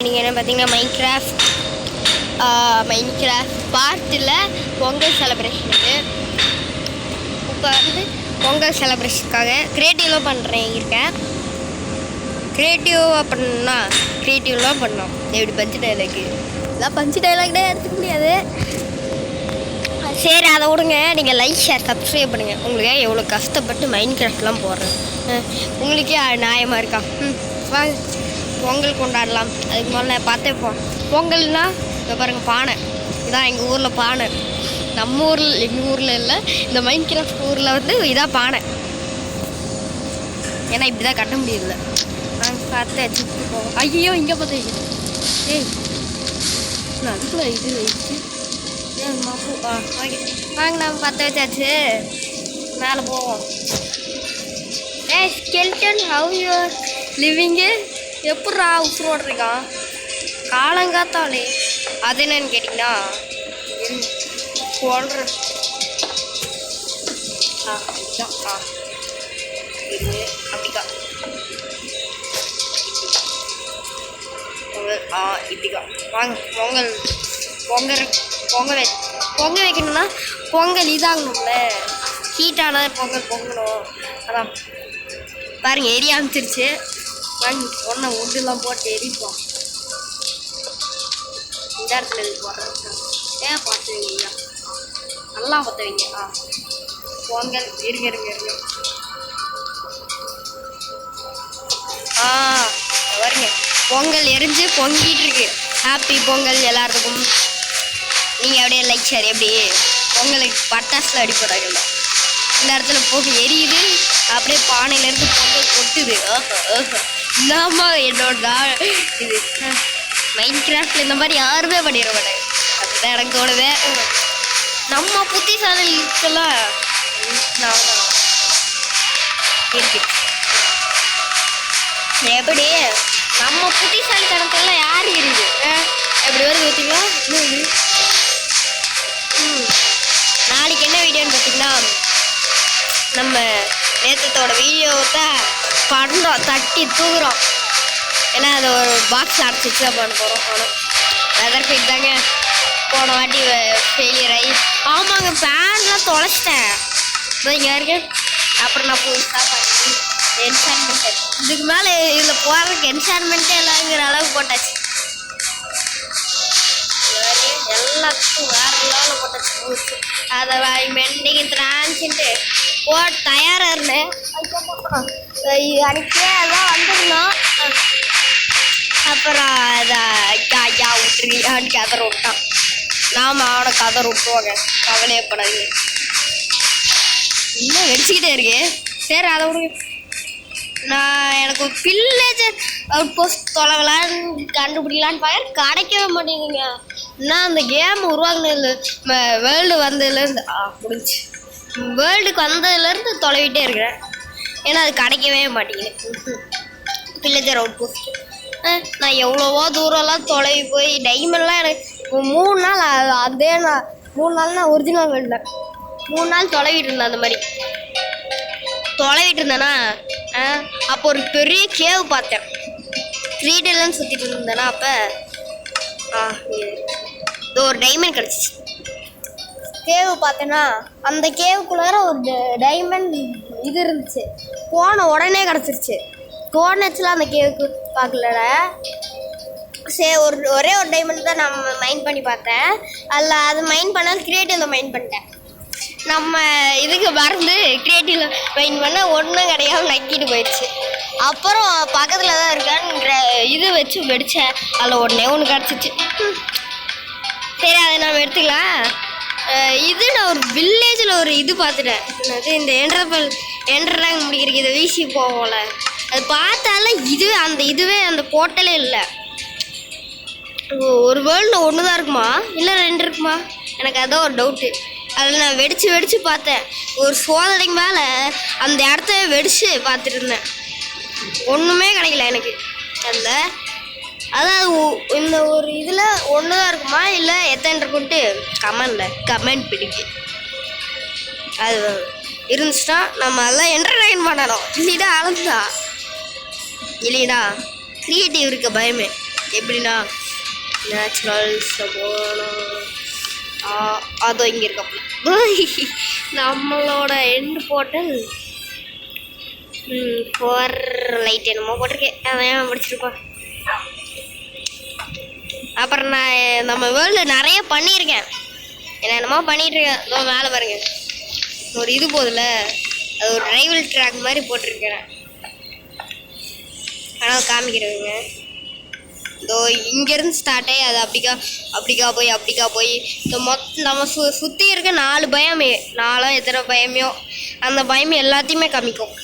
நீங்கள் என்ன பார்த்தீங்கன்னா மைன்கிராஃப்ட் பார்ட்டில் பொங்கல் செலிப்ரேஷனுக்கு இப்போ வந்து பொங்கல் செலிப்ரேஷனுக்காக க்ரியேட்டிவ்லாம் இருக்கேன். க்ரியேட்டிவ்லாம் பண்ணோம். எப்படி பஞ்சு டைலாக்கு இதெல்லாம் பஞ்சு டைலாக்டே எடுத்துக்க முடியாது. சரி அதை விடுங்க. நீங்கள் லைக் ஷேர் சப்ஸ்கிரைப் பண்ணுங்கள். உங்களுக்கு எவ்வளோ கஷ்டப்பட்டு மைன்கிராஃப்ட்லாம் போடுறேன். உங்களுக்கே நியாயமாக இருக்கா? வாங்க பொங்கல் கொண்டாடலாம். அதுக்கு முதல்ல பார்த்துப்போம். பொங்கல்னா இப்போ பாருங்கள் பானை இதான் எங்கள் ஊரில் பானை. எங்கள் ஊரில் இல்லை, இந்த மைன்கிராஃப்ட் ஊரில் வந்து இதான் பானை. ஏன்னா இப்படி தான் கட்ட முடியல. நாங்கள் பார்த்து வச்சுட்டு போவோம். ஐயோ இங்கே பார்த்து வைக்கிறேன். ஏய் நான் அதுக்குள்ள இது வச்சு வாங்க நம்ம பற்ற வச்சாச்சு. மேலே போவோம். ஸ்கெல்டன் ஹவ் யூர் லிவிங்கு எப்பட்றா உசுரோடு இருக்கான் காலங்காத்தாலே? அது என்னன்னு கேட்டிங்கன்னா சொல்கிறேன். இதுதான் இது அப்படிக்கா இப்படிக்கா. வாங்க பொங்கல் வைக்கணும்னா பொங்கல் இதாகணும்ல, ஹீட்டான பொங்கணும். அதான் பாருங்கள் எரிய ஆரம்பிச்சிருச்சு. வாங்கி ஒன்றை உட்டுலாம் போட்டு எரிப்போம். இந்த இடத்துல இது போடுறேன். பார்த்து வைங்க, நல்லா பார்த்து வைங்க. பொங்கல் இருங்க வருங்க. பொங்கல் எரிஞ்சு பொங்கிட்டு இருக்கு. ஹாப்பி பொங்கல் எல்லாத்துக்கும். நீங்கள் அப்படியே லைக் ஷேர். எப்படி பொங்கலுக்கு பட்டாசுல அடி போடுறாங்கல்ல, இந்த இடத்துல போக எரியுது. அப்படியே பானையிலேருந்து பொங்கல் கொட்டுது. இல்லாமா என்னோட இது மைன்கிராஃப்டில் இந்த மாதிரி யாருமே பண்ணிட மாட்டாங்க. அதுதான் எனக்கு தோணுது. நம்ம புத்திசாலிக்கெல்லாம் இருக்கு. எப்படி நம்ம புத்திசாலித்தனத்தெல்லாம் யார் இருக்குது? எப்படி வருது பார்த்தீங்களா? நாளைக்கு என்ன வீடியோன்னு பார்த்தீங்கன்னா, நம்ம நேற்றத்தோட வீடியோவை படம் தட்டி தூக்குறோம். ஏன்னா அதை ஒரு பாக்ஸில் அடைச்சி வச்சு தான் பண்ண போகிறோம். ஆனால் வெதர் ஃபைட் தாங்க. போன வாட்டி ஃபெயிலியர் ஆகி. ஆமாங்க, பேன்லாம் தொலைச்சிட்டேன். இங்கே இருக்கு. அப்புறம் நான் புதுசாக பண்ணி என்சான்மெண்ட்டு இதுக்கு மேலே இதில் போகிறதுக்கு என்சான்மெண்ட்டே இல்லைங்கிற அளவுக்கு போட்டாச்சு. எல்லாத்துக்கும் வேறு லெவலில் போட்டாச்சு. பூச்சு அதை மெண்டிக்கு திரான்ச்சுட்டு போட்டு தயாராக இருந்தேன். அன்றைக்கே அதான் வந்துருந்தோம். அப்புறம் அதை ஐயா விட்டுருக்கியான்னு கதற விட்டான். நாம் அவனை கதற விட்டுருவாங்க, கவலையப்படாதீங்க. இன்னும் வெடிச்சுக்கிட்டே இருக்கு. சரி அதை விடுங்க. நான் எனக்கு வில்லேஜர் அவுட் போஸ்ட் தொலைவலான்னு கண்டுபிடிக்கலான்னு பார்க்க கிடைக்கவே மாட்டேங்குங்க. நான் அந்த கேம் உருவாக்குனதுல வேர்ல்டு வந்ததுலேருந்து முடிஞ்சு வேர்ல்டுக்கு வந்ததுலேருந்து தொலைவிட்டே இருக்கிறேன். ஏன்னா அது கிடைக்கவே மாட்டேங்குது. வில்லேஜர் அவுட் போஸ்ட் நான் எவ்வளவோ தூரம்லாம் தொலைவி போய் டைமண்ட்லாம் எனக்கு 3 நாள் அதே நான் 3 நாள்னா ஒரிஜினல் வேர்ல்டில் 3 நாள் தொலைவிட்டு இருந்தேன். அந்த மாதிரி தொலைவிட்டு இருந்தேன்னா அப்போ ஒரு பெரிய கேவ் பார்த்தேன். 3Dலாம் சுற்றிட்டு இருந்தேன்னா அப்போ இது ஒரு டைமண்ட் கிடச்சிச்சு. கேவு பார்த்தேன்னா அந்த கேவுக்குள்ளார ஒரு டைமண்ட் இது இருந்துச்சு. போன உடனே கிடச்சிருச்சு. போனச்சுலாம் அந்த கேவுக்கு பார்க்கலட. சரி ஒரே ஒரு டைமண்ட் தான் நான் மைண்ட் பண்ணி பார்த்தேன். அதில் அது மைண்ட் பண்ணாலும் க்ரியேட்டிவில் மைண்ட் பண்ணிட்டேன். நம்ம இதுக்கு மறந்து க்ரியேட்டிவில் மைண்ட் பண்ண ஒன்றும் கிடையாது, நக்கிட்டு போயிடுச்சு. அப்புறம் பக்கத்தில் தான் இருக்கான்னு இது வச்சு வெடித்தேன். அதில் ஒன்று கிடச்சிச்சு. சரி அதை நம்ம எடுத்துக்கலாம். இது நான் ஒரு வில்லேஜில் ஒரு இது பார்த்துட்டேன். அது இந்த என்ட்ராங் முடிக்கிறதுக்கு இதை வீசி போகல. அது பார்த்தாலும் இதுவே அந்த போர்ட்டலே இல்லை. ஒரு வேர்ல்டில் ஒன்று தான் இருக்குமா இல்லை 2 இருக்குமா? எனக்கு அதான் ஒரு டவுட்டு. அதில் நான் வெடித்து பார்த்தேன். ஒரு சோதனைக்கு மேலே அந்த இடத்த வெடித்து பார்த்துட்டு இருந்தேன். ஒன்றுமே கிடைக்கல எனக்கு. அதாவது இந்த ஒரு இதில் ஒன்று தான் இருக்குமா இல்லை எத்தனை இருக்குன்ட்டு கமெண்ட் பிடிக்கு. அது இருந்துச்சுன்னா நம்ம எல்லாம் என்டர்டைன் பண்ணணும். இல்லைடா அளந்தா இல்லைடா க்ரியேட்டிவ் இருக்க பயமே. எப்படின்னா நேச்சுரல்ஸ் போகணும். அதோ இங்கே இருக்கப்போ நம்மளோட எண்டு போர்ட்டல் ஃபோர் லைட் என்னமோ போட்டிருக்கேன், அதான் முடிச்சிருப்பா. அப்புறம் நான் நம்ம வேர்ல்டில் நிறைய பண்ணியிருக்கேன், என்னென்னமோ பண்ணிகிட்ருக்கேன். இதோ மேலே பாருங்க ஒரு இது போதில்ல, அது ஒரு ரைவல் ட்ராக் மாதிரி போட்டிருக்கேன். ஆனால் காமிக்கிறதுங்க இதோ இங்கேருந்து ஸ்டார்ட் ஆகி அது அப்படிக்கா போய் இந்த நம்ம சுற்றி இருக்க 4 பயமே 4 எத்தனை பயமையோ அந்த பயமே எல்லாத்தையுமே காமிக்கும்.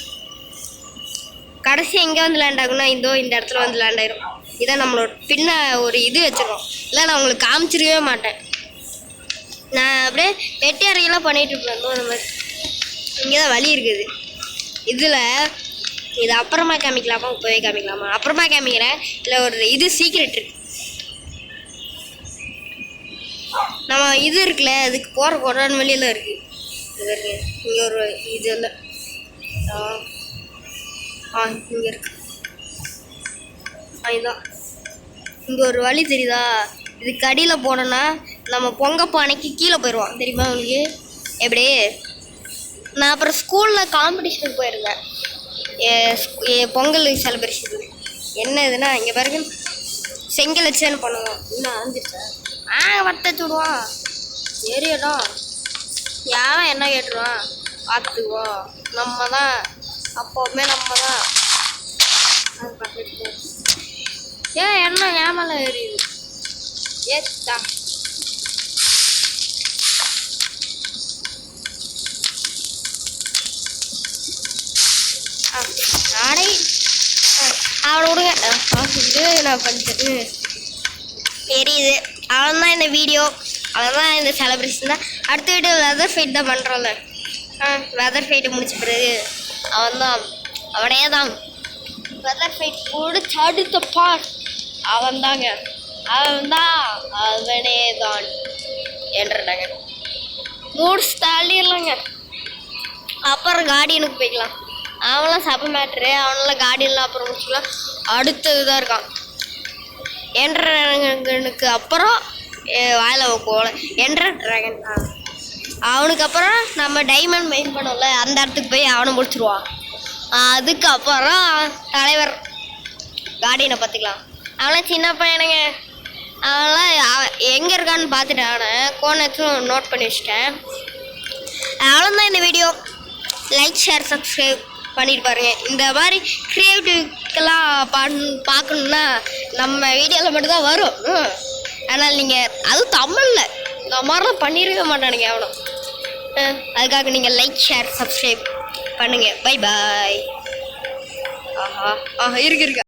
கடைசி எங்கே வந்து லேண்ட் ஆகுனா இந்த இடத்துல வந்து லேண்ட் ஆயிரும். இதான் நம்மளோட பின்ன ஒரு இது வச்சுருக்கோம். இல்லை நான் உங்களுக்கு காமிச்சிருக்கவே மாட்டேன். நான் அப்படியே வெட்டி அறையெல்லாம் பண்ணிகிட்ருப்பேன். அந்த மாதிரி இங்கே தான் வழி இருக்குது. இதில் இது அப்புறமா காமிக்கலாமா, இப்போவே காமிக்கலாமா? அப்புறமா காமிக்கிறேன். இல்லை ஒரு இது சீக்ரெட் இருக்கு. நம்ம இது இருக்குல்ல, அதுக்கு போகிற கொடான வழியெல்லாம் இருக்குது. இது இருக்கு இங்கே ஒரு இது இல்லை, இங்கே இருக்கு. இதுதான் இங்கே ஒரு வழி தெரியுதா? இதுக்கு அடியில் போனோன்னா நம்ம பொங்கப்பானைக்கு கீழே போயிடுவோம். தெரியுமா உங்களுக்கு? எப்படி நான் அப்புறம் ஸ்கூலில் காம்படிஷனுக்கு போயிருந்தேன், பொங்கல் செலிப்ரேஷன். என்ன இதுன்னா இங்கே பாருங்க, செங்கல் வச்சுன்னு பண்ணுவோம். இன்னும் ஆஞ்சிருச்சேன் வட்டச்சு விடுவான். ஏரியாடா யாரும் என்ன கேட்டுருவான் பார்த்துக்குவோம். நம்ம தான் அப்போவுமே நம்ம தான். என்ன ஏமால எரியுது ஏத்தா. நானே அவனை விடுங்க, நான் பண்ணிட்டு தெரியுது. அவன் தான் இந்த வீடியோ, அவன் தான் இந்த செலிப்ரேஷன் தான். அடுத்த வீடியோ வெதர் ஃபைட் தான் பண்ணுறோம்ல, வெதர் ஃபைட்டு முடிச்ச பிறகு அவனே தான் வெதர் ஃபைட் முடிச்சு அடுத்த பார்ட் அவனே தான் என்றாங்க. மூட்ஸ் தள்ளிடலாங்க. அப்புறம் கார்டியனுக்கு போய்க்கலாம். அவன்லாம் சப்ப மேட்ரு, அவனெல்லாம் கார்டியன்லாம் அப்புறம் முடிச்சுக்கலாம். அடுத்தது தான் இருக்கான் என்ட்ரனுக்கு. அப்புறம் வாயில் கோலை என்ட்ரன் ட்ராகன். அவனுக்கு அப்புறம் நம்ம டைமண்ட் மெயின் பண்ணோம்ல, அந்த இடத்துக்கு போய் அவனை முடிச்சிருவான். அதுக்கப்புறம் தலைவர் கார்டியனை பார்த்துக்கலாம். அவன்லாம் சின்ன பையனுங்க. அவன்லாம் எங்கே இருக்கான்னு பார்த்துட்டேன். அவனை கோனச்சும் நோட் பண்ணி வச்சுட்டேன். அவ்வளோதான் இந்த வீடியோ. லைக் ஷேர் சப்ஸ்கிரைப் பண்ணிட்டு பாருங்க. இந்த மாதிரி க்ரியேட்டிவ்க்கெல்லாம் பார்க்கணுன்னா நம்ம வீடியோவில் மட்டும்தான் வரும். ஆனால் நீங்கள் அதுவும் தமிழில் இந்த மாதிரிலாம் பண்ணியிருக்க மாட்டானுங்க எவனும். அதுக்காக நீங்கள் லைக் ஷேர் சப்ஸ்கிரைப் பண்ணுங்கள். Bye bye. இருக்கு